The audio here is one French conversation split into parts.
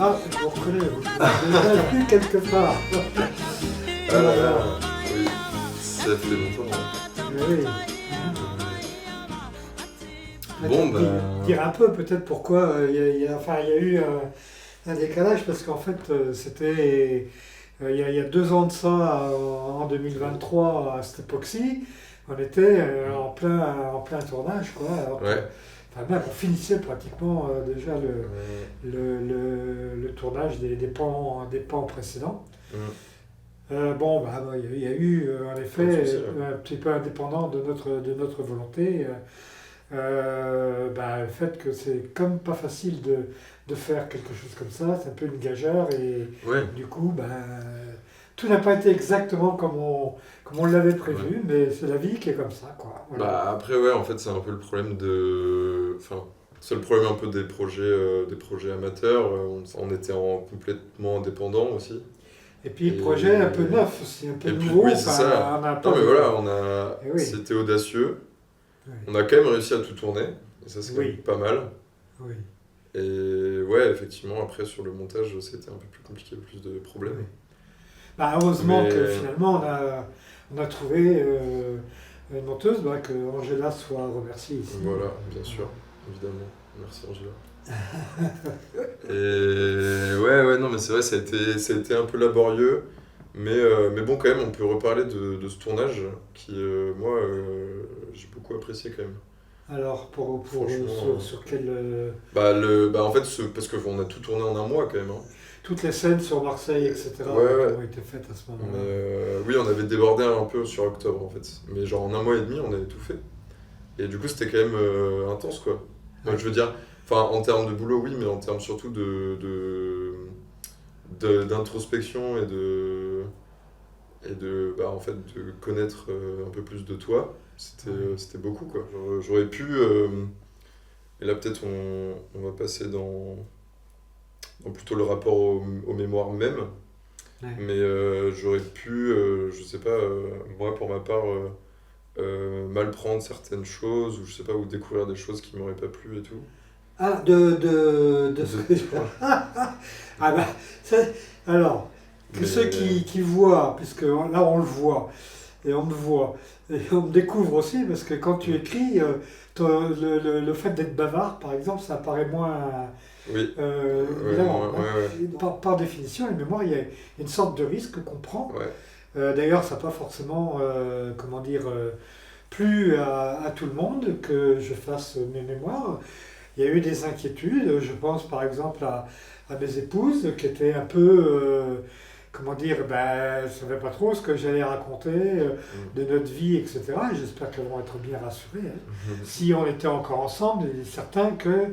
Ah, je vous reconnais, vous l'avez vu quelque part. Ah là là, oui, ça fait longtemps. Oui. Bon, Dire un peu peut-être pourquoi il y a eu un décalage, parce qu'en fait, c'était il y a 2 ans de ça, en 2023, à cette époque-ci, on était en plein tournage, quoi. Ouais. Enfin, même, on finissait pratiquement déjà Ouais. le tournage des pans précédents. Mm. Bon, il y a eu en Pas de effet souci, ouais. un petit peu indépendant de notre volonté, le fait que c'est comme pas facile de faire quelque chose comme ça, c'est un peu une gageure et Ouais. du coup, tout n'a pas été exactement comme on l'avait prévu, Ouais. mais c'est la vie qui est comme ça, quoi. Voilà. Bah après ouais, en fait c'est un peu le problème de... Enfin, c'est le problème un peu des projets amateurs. On était complètement indépendant aussi. Et puis, Et... projet un peu neuf aussi, un peu Et puis, nouveau. oui, c'est ça. On a pas Non mais de... voilà, Eh oui, c'était audacieux. oui, On a quand même réussi à tout tourner. Et ça c'est quand même oui, pas mal. oui, Et ouais, effectivement, après sur le montage, c'était un peu plus compliqué, plus de problèmes. oui. Heureusement que Mais finalement, on a trouvé une monteuse, que Angela soit remerciée ici. voilà, bien sûr, évidemment. Merci Angela. Et ouais, non, mais c'est vrai, ça a été un peu laborieux. Mais bon, quand même, on peut reparler de ce tournage qui, moi, j'ai beaucoup apprécié quand même. Alors, Franchement, sur quel... en fait, parce qu'on a tout tourné en un mois quand même. Hein. toutes les scènes sur Marseille, etc., Ouais. qui ont été faites à ce Mais, moment-là. oui, on avait débordé un peu sur octobre en fait. Mais genre en un mois et demi, on avait tout fait. Et du coup, c'était quand même intense quoi. Ouais. Je veux dire, enfin, en termes de boulot, oui, mais en termes surtout d'introspection en fait, de connaître un peu plus de toi. C'était beaucoup quoi. J'aurais pu. Et là, peut-être, on va passer dans plutôt le rapport aux mémoires même. Ouais. Mais j'aurais pu, je sais pas, moi pour ma part, mal prendre certaines choses, ou je sais pas, ou découvrir des choses qui m'auraient pas plu et tout. Ah, de ce que... alors, que ceux qui voient, puisque là on le voit, et on me voit, et on me découvre aussi, parce que quand tu écris, le fait d'être bavard, par exemple, ça apparaît moins Oui, évidemment. ouais. Par définition, les mémoires, il y a une sorte de risque qu'on prend. Ouais. D'ailleurs, ça n'a pas forcément, plu à tout le monde que je fasse mes mémoires. Il y a eu des inquiétudes, je pense par exemple à mes épouses qui étaient un peu, elles ne savaient pas trop ce que j'allais raconter de notre vie, etc. Et j'espère qu'elles vont être bien rassurées. Hein. Si on était encore ensemble, il est certain que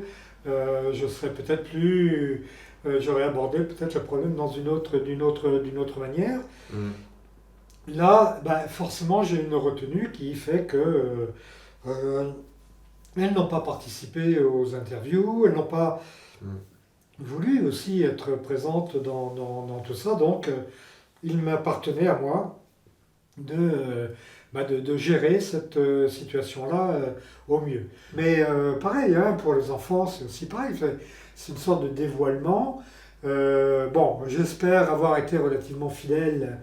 je serais peut-être plus... j'aurais abordé peut-être le problème d'une autre manière. Là, forcément, j'ai une retenue qui fait que elles n'ont pas participé aux interviews, elles n'ont pas voulu aussi être présentes dans tout ça. Donc, il m'appartenait à moi de gérer cette situation-là au mieux. Mais pareil, hein, pour les enfants, c'est aussi pareil. C'est une sorte de dévoilement. J'espère avoir été relativement fidèle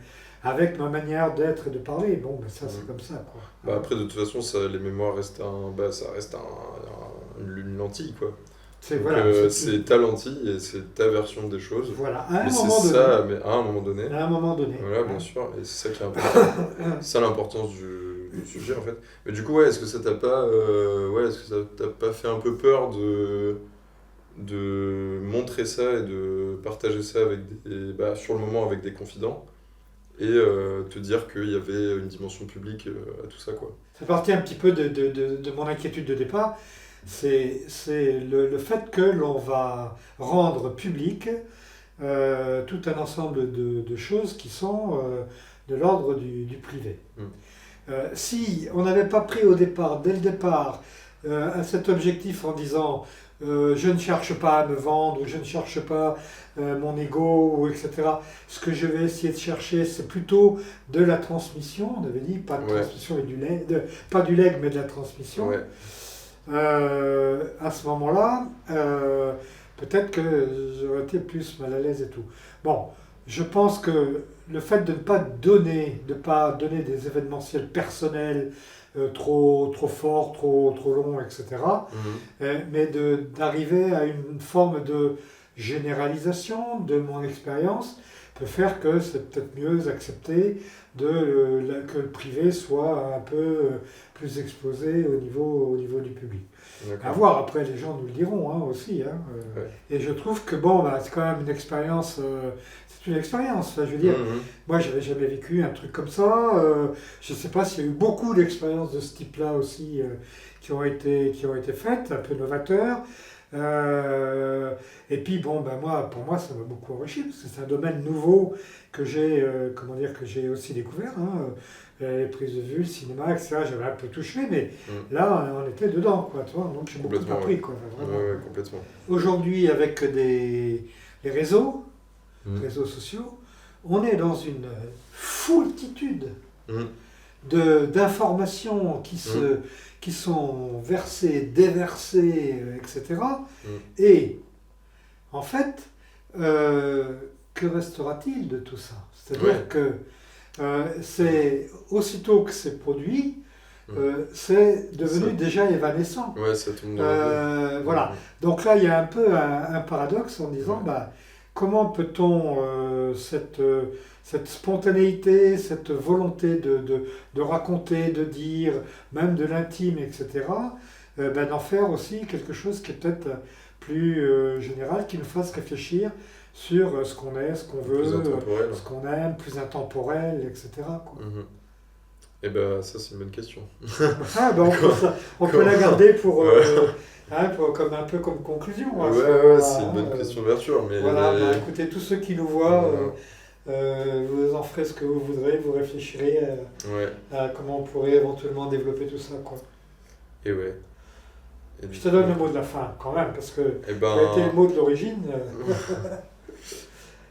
avec ma manière d'être et de parler. Bon, ça, c'est comme ça, quoi. Après, de toute façon, les mémoires restent une lentille, quoi. C'est ta lentille et c'est ta version des choses. Voilà, à un moment donné. À un moment donné. Voilà, bien sûr, et c'est ça qui est important. C'est ça l'importance du sujet, en fait. Mais du coup, est-ce que ça t'a pas, fait un peu peur de montrer ça et de partager ça sur le moment avec des confidents et te dire qu'il y avait une dimension publique à tout ça, quoi. Ça partait un petit peu de mon inquiétude de départ. C'est le fait que l'on va rendre public tout un ensemble de choses qui sont de l'ordre du privé. Si on n'avait pas pris dès le départ, cet objectif en disant je ne cherche pas à me vendre, ou je ne cherche pas mon ego, etc. Ce que je vais essayer de chercher, c'est plutôt de la transmission. On avait dit pas de transmission, mais pas du legs, mais de la transmission. Ouais. À ce moment-là, peut-être que j'aurais été plus mal à l'aise et tout. Bon, je pense que le fait de ne pas donner, des événementiels personnels trop forts, trop longs, etc., mais d'arriver à une forme de généralisation de mon expérience peut faire que c'est peut-être mieux accepté que le privé soit un peu plus exposé au niveau du public. À voir, après les gens nous le diront hein, aussi. Hein, Ouais. Et je trouve que bon, bah, c'est quand même une expérience. C'est une expérience. Enfin, je veux dire, moi, j'avais jamais vécu un truc comme ça. Je ne sais pas s'il y a eu beaucoup d'expériences de ce type-là aussi qui ont été faites, un peu novateurs. Et puis bon, ben pour moi, ça m'a beaucoup enrichi parce que c'est un domaine nouveau que j'ai aussi découvert. Hein. Les prises de vue, le cinéma, etc. J'avais un peu touché, mais là, on était dedans, quoi. Tu vois, donc j'ai beaucoup appris, Ouais. quoi. Vraiment. Ouais, complètement. Aujourd'hui, avec les réseaux sociaux, on est dans une foultitude d'informations qui sont versées, déversées, etc. Et en fait, que restera-t-il de tout ça? C'est-à-dire que c'est aussitôt que c'est produit, c'est devenu déjà évanescent. Ouais, ça tombe voilà. Donc là, il y a un peu un paradoxe en disant, bah, comment peut-on cette spontanéité, cette volonté de raconter, de dire, même de l'intime, etc., d'en faire aussi quelque chose qui est peut-être plus général, qui nous fasse réfléchir sur ce qu'on est, ce qu'on veut, ce qu'on aime, plus intemporel, etc. Quoi. Et ben ça c'est une bonne question. On peut la garder pour, comme un peu comme conclusion. Hein, ouais, c'est une bonne question d'ouverture. Mais voilà, écoutez, tous ceux qui nous voient, vous en ferez ce que vous voudrez, vous réfléchirez à comment on pourrait éventuellement développer tout ça. Quoi. Et ouais. Et je te donne le mot de la fin quand même, parce que ça a été le mot de l'origine.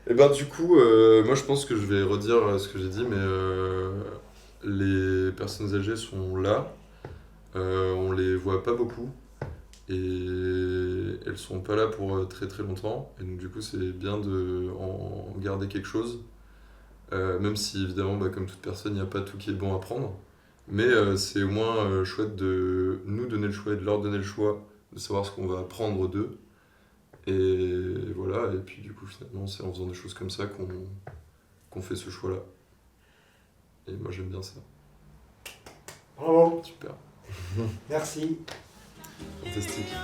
Et ben du coup, moi je pense que je vais redire ce que j'ai dit, mais les personnes âgées sont là, on les voit pas beaucoup, et elles sont pas là pour très très longtemps, et donc du coup c'est bien de en garder quelque chose, même si évidemment comme toute personne il n'y a pas tout qui est bon à prendre, mais c'est au moins chouette de nous donner le choix et de leur donner le choix de savoir ce qu'on va apprendre d'eux. Et voilà, et puis du coup finalement c'est en faisant des choses comme ça qu'on fait ce choix-là. Et moi j'aime bien ça. Bravo. Super. Merci. Fantastique.